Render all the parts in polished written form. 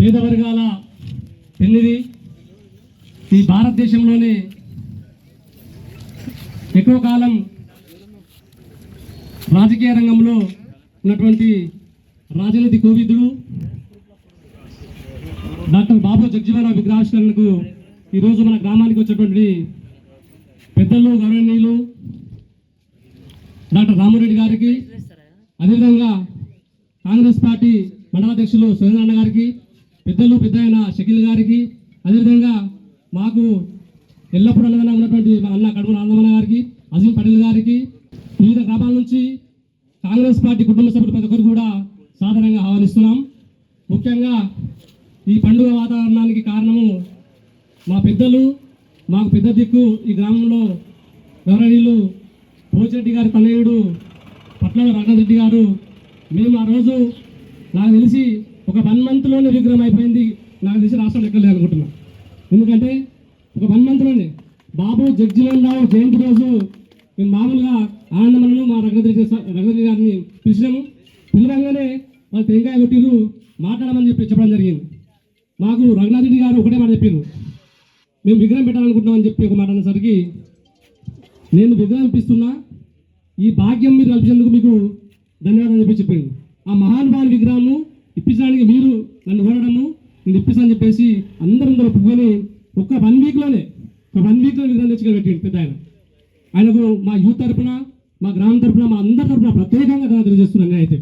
పేద వర్గాల పెళ్లిది. ఈ భారతదేశంలోనే ఎక్కువ కాలం రాజకీయ రంగంలో ఉన్నటువంటి రాజనీతి కోవిదుడు డాక్టర్ బాబు జగ్జీవన్ రామ్ విగ్రహావిష్కరణకు ఈరోజు మన గ్రామానికి వచ్చేటువంటి పెద్దలు గౌరవనీయులు డాక్టర్ రామారెడ్డి గారికి, అదేవిధంగా కాంగ్రెస్ పార్టీ మండలాధ్యక్షులు సురేంద్రన్న గారికి, పెద్దలు పెద్ద అయిన షకీల్ గారికి, అదేవిధంగా మాకు ఎల్లప్పుడూ అన్నదంగా ఉన్నటువంటి మా అన్న కడుపు ఆనందమన్న గారికి, అజీం పటేల్ గారికి, వివిధ గ్రామాల నుంచి కాంగ్రెస్ పార్టీ కుటుంబ సభ్యులు ప్రతి ఒక్కరు కూడా సాధారణంగా ఆహ్వానిస్తున్నాం. ముఖ్యంగా ఈ పండుగ వాతావరణానికి కారణము మా పెద్దలు, మాకు పెద్ద దిక్కు ఈ గ్రామంలో గౌరవనీయులు పోచెడ్డి గారి తనయుడు పట్ల రంగారెడ్డి గారు. మేము ఆ రోజు నాకు తెలిసి ఒక 1 మంత్లోనే విగ్రహం అయిపోయింది. నాకు తెలిసి రాష్ట్రం లెక్కలేదు అనుకుంటున్నాం. ఎందుకంటే ఒక 1 మంత్లోనే బాబు జగ్జీవన్ రావు జయంతి రోజు మేము మామూలుగా ఆనందమనను మా రఘునాథ్ గారిని పిలిచినాము. పిలవంగానే వాళ్ళు తెంకాయ కొట్టిర్రు, మాట్లాడమని చెప్పడం జరిగింది. మాకు రఘునాథ్ రెడ్డి గారు ఒకటే మాట చెప్పారు, మేము విగ్రహం పెట్టాలనుకుంటున్నామని చెప్పి ఒక మాట అనేసరికి, నేను విగ్రహం ఇప్పిస్తున్నా, ఈ భాగ్యం మీరు కల్పించేందుకు మీకు ధన్యవాదాలు చెప్పాడు. ఆ మహానుభావుని విగ్రహం ఇప్పించడానికి మీరు నన్ను కోరడము, నేను ఇప్పిస్తానని చెప్పేసి అందరం ఒప్పుకొని ఒక 1 వీక్లోనే విగ్రహం తెచ్చుకొని పెట్టింది పెద్ద ఆయన. ఆయనకు మా యూత్ తరఫున, మా గ్రామం తరఫున, మా అందరి తరఫున ప్రత్యేకంగా తెలియజేస్తున్నాను. అయితే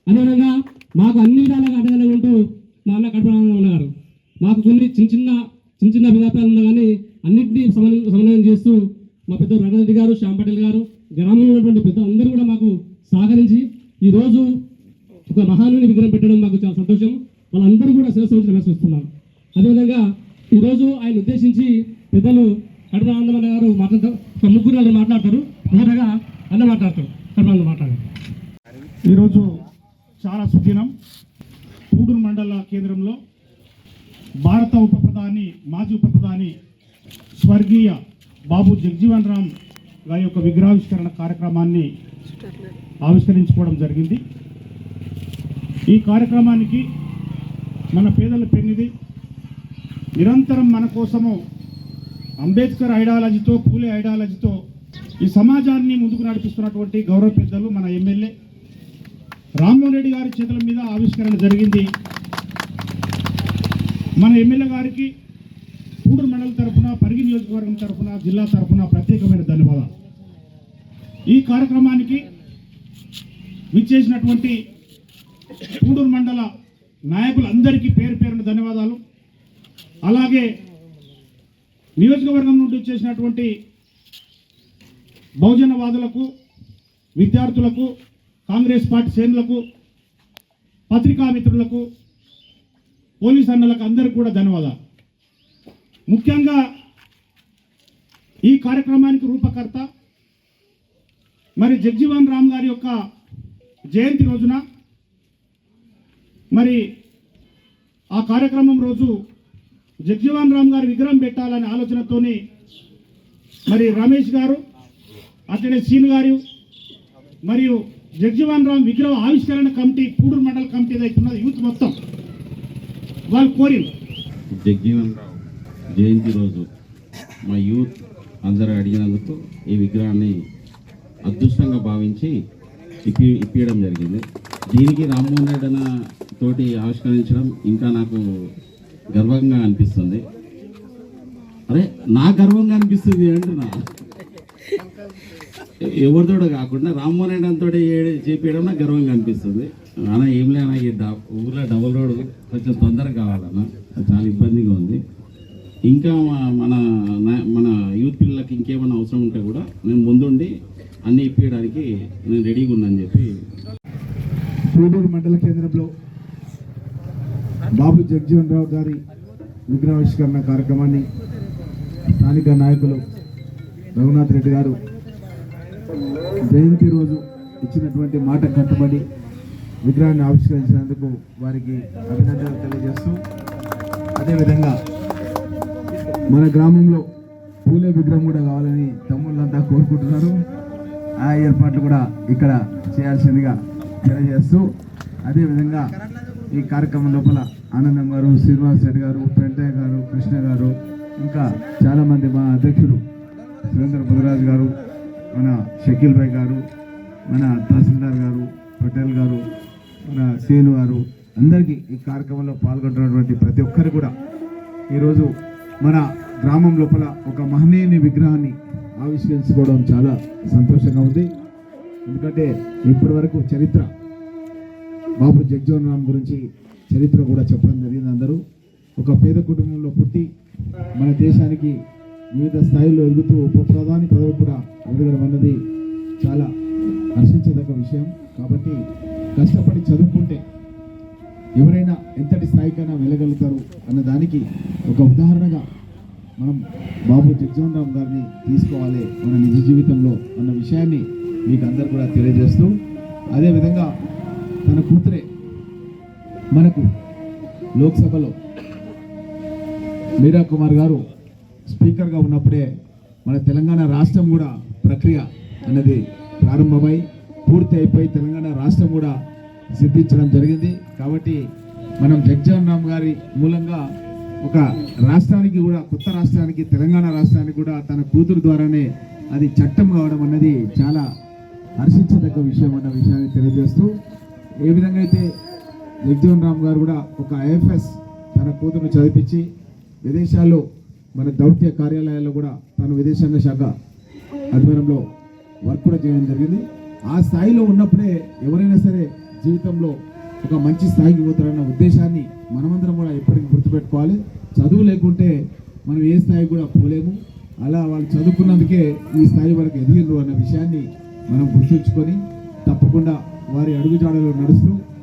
అదేవిధంగా మాకు అన్ని విధాలుగా అడ్డదనంగా ఉంటూ మా అన్న కడుపు ఉన్నారు. మాకు కొన్ని చిన్న విధాపాలు ఉన్నా కానీ అన్నింటినీ సమన్వయం చేస్తూ మా పెద్ద రంగారెడ్డి గారు, శ్యామ్ పటేల్ గారు, గ్రామంలో ఉన్నటువంటి పెద్ద అందరూ కూడా మాకు సహకరించి ఈరోజు ఒక మహానుని విగ్రహం పెట్టడం మాకు చాలా సంతోషం. వాళ్ళందరూ కూడా శిరస్సు నమస్కరిస్తున్నాం. అదేవిధంగా ఈరోజు ఆయన ఉద్దేశించి పెద్దలు కడుపు ఆనందమన్న గారు మాట్లాడతారు. ఒక 3 వాళ్ళు మాట్లాడతారు. మొదటగా అన్న మాట్లాడతారు. కడుపు ఆనందం మాట్లాడారు. ఈరోజు చాలా సుదినం. పూడూరు మండల కేంద్రంలో భారత మాజీ ఉప ప్రధాని స్వర్గీయ బాబు జగ్జీవన్ రామ్ గారి యొక్క విగ్రహావిష్కరణ కార్యక్రమాన్ని ఆవిష్కరించుకోవడం జరిగింది. ఈ కార్యక్రమానికి మన పేదల పెన్నిది నిరంతరం మన కోసము అంబేద్కర్ ఐడియాలజీతో, పూలే ఐడియాలజీతో ఈ సమాజాన్ని ముందుకు నడిపిస్తున్నటువంటి గౌరవ పెద్దలు మన ఎమ్మెల్యే రామ్మోహన్ రెడ్డి గారి చేతుల మీద ఆవిష్కరణ జరిగింది. మన ఎమ్మెల్యే గారికి పూడూరు మండలం తరఫున, పరిగి నియోజకవర్గం తరఫున, జిల్లా తరఫున ప్రత్యేకమైన ధన్యవాదాలు. ఈ కార్యక్రమానికి విచ్చేసినటువంటి పూడూరు మండల నాయకులందరికీ పేరు పేరున ధన్యవాదాలు. అలాగే నియోజకవర్గం నుండి వచ్చేసినటువంటి బహుజనవాదులకు, విద్యార్థులకు, కాంగ్రెస్ పార్టీ శ్రేణులకు, పత్రికా మిత్రులకు, పోలీస్ అన్నలకు అందరికీ కూడా ధన్యవాదాలు. ముఖ్యంగా ఈ కార్యక్రమానికి రూపకర్త మరి జగ్జీవన్ రామ్ గారి యొక్క జయంతి రోజున మరి ఆ కార్యక్రమం రోజు జగ్జీవన్ రామ్ గారి విగ్రహం పెట్టాలనే ఆలోచనతోని మరి రమేష్ గారు, అట్లనే సీన్ గారు మరియు జగ్జీవన్ రామ్ విగ్రహ ఆవిష్కరణ కమిటీ, పూడూరు మండల కమిటీ ఏదైతున్నది యూత్ మొత్తం వాళ్ళు కోరింది. జగ్జీవన్ రావు జయంతి రోజు మా యూత్ అందరూ అడిగినందుకు ఈ విగ్రహాన్ని అదృష్టంగా భావించి ఇప్పించడం జరిగింది. దీనికి రామ్మోహన్ రెడ్డి అన్న తోటి ఆవిష్కరించడం ఇంకా నాకు గర్వంగా అనిపిస్తుంది. అరే నా గర్వంగా అనిపిస్తుంది అంటున్నా, ఎవరితోటో కాకుండా రామ్మోహన్ రెడ్డి అన్నతో చేపించడం నాకు గర్వంగా అనిపిస్తుంది. అన్న ఏం లేనా, ఈ ఊర్లో డబుల్ రోడ్ కొంచెం తొందరగా కావాలన్నా, చాలా ఇబ్బందిగా ఉంది. ఇంకా మన యూత్ పిల్లలకి ఇంకేమైనా అవసరం ఉంటే కూడా నేను ముందుండి అన్నీ ఇప్పించడానికి నేను రెడీగా ఉన్నాను చెప్పి పూడూరు మండల కేంద్రంలో బాబు జగ్జీవన్ రావు గారి విగ్రహావిష్కరణ కార్యక్రమాన్ని స్థానిక నాయకులు రఘునాథ్ రెడ్డి గారు జయంతి రోజు ఇచ్చినటువంటి మాట కట్టుబడి విగ్రహాన్ని ఆవిష్కరించినందుకు వారికి అభినందనలు తెలియజేస్తూ, అదేవిధంగా మన గ్రామంలో పూలే విగ్రహం కూడా కావాలని తమ్ముళ్ళంతా కోరుకుంటున్నారు. ఆ ఏర్పాట్లు కూడా ఇక్కడ చేయాల్సిందిగా తెలియజేస్తూ, అదేవిధంగా ఈ కార్యక్రమం లోపల ఆనందం గారు, శ్రీనివాస్ రెడ్డి గారు, పెంటయ్య గారు, కృష్ణ గారు, ఇంకా చాలామంది మా అధ్యక్షుడు సురేంద్ర బుధరాజు గారు, మన షకీల్ భాయ్ గారు, మన తహసీల్దార్ గారు, పటేల్ గారు, మన సేను గారు, అందరికీ ఈ కార్యక్రమంలో పాల్గొంటున్నటువంటి ప్రతి ఒక్కరు కూడా ఈరోజు మన గ్రామం లోపల ఒక మహనీయుని విగ్రహాన్ని ఆవిష్కరించుకోవడం చాలా సంతోషంగా ఉంది. ఎందుకంటే ఇప్పటి వరకు చరిత్ర బాబు జగ్జీవన్ రామ్ గురించి చరిత్ర కూడా చెప్పడం జరిగింది. అందరూ ఒక పేద కుటుంబంలో పుట్టి మన దేశానికి వివిధ స్థాయిల్లో ఎదుగుతూ ఉప ప్రధాని పదవి కూడా ఎదగడం అన్నది చాలా హర్షించదగ్గ విషయం. కాబట్టి కష్టపడి చదువుకుంటే ఎవరైనా ఎంతటి స్థాయికైనా వెళ్ళగలుగుతారు అన్న దానికి ఒక ఉదాహరణగా మనం బాబు జగ్జీవన్ రామ్ గారిని తీసుకోవాలి మన నిజ జీవితంలో అన్న విషయాన్ని మీకు అందరు కూడా తెలియజేస్తూ, అదేవిధంగా తన కూతురే మనకు లోక్సభలో మీరా కుమార్ గారు స్పీకర్గా ఉన్నప్పుడే మన తెలంగాణ రాష్ట్రం కూడా ప్రక్రియ అనేది ప్రారంభమై పూర్తి అయిపోయి తెలంగాణ రాష్ట్రం కూడా సిద్ధించడం జరిగింది. కాబట్టి మనం జగ్జీవన్ రామ్ గారి మూలంగా ఒక రాష్ట్రానికి కూడా, కొత్త రాష్ట్రానికి, తెలంగాణ రాష్ట్రానికి కూడా తన కూతురు ద్వారానే అది చట్టం కావడం అన్నది చాలా హర్షించదగ్గ విషయం అన్న విషయాన్ని తెలియజేస్తూ, ఏ విధంగా అయితే జగ్జీవన్ రామ్ గారు కూడా ఒక ఐఎఫ్ఎస్ తన కూతురును చదివించి విదేశాల్లో మన దౌత్య కార్యాలయాల్లో కూడా తను విదేశాంగ శాఖ ఆధ్వర్యంలో వర్క్ కూడా చేయడం జరిగింది. ఆ స్థాయిలో ఉన్నప్పుడే ఎవరైనా సరే జీవితంలో ఒక మంచి స్థాయికి పోతారన్న ఉద్దేశాన్ని మనమందరం కూడా ఎప్పటికీ గుర్తుపెట్టుకోవాలి. చదువు లేకుంటే మనం ఏ స్థాయికి కూడా పోలేము. అలా వాళ్ళు చదువుకున్నందుకే ఈ స్థాయి వరకు ఎదిగిండ్రు అన్న విషయాన్ని మనం గుర్తుంచుకొని తప్పకుండా వారి అడుగుజాడలో నడుస్తూ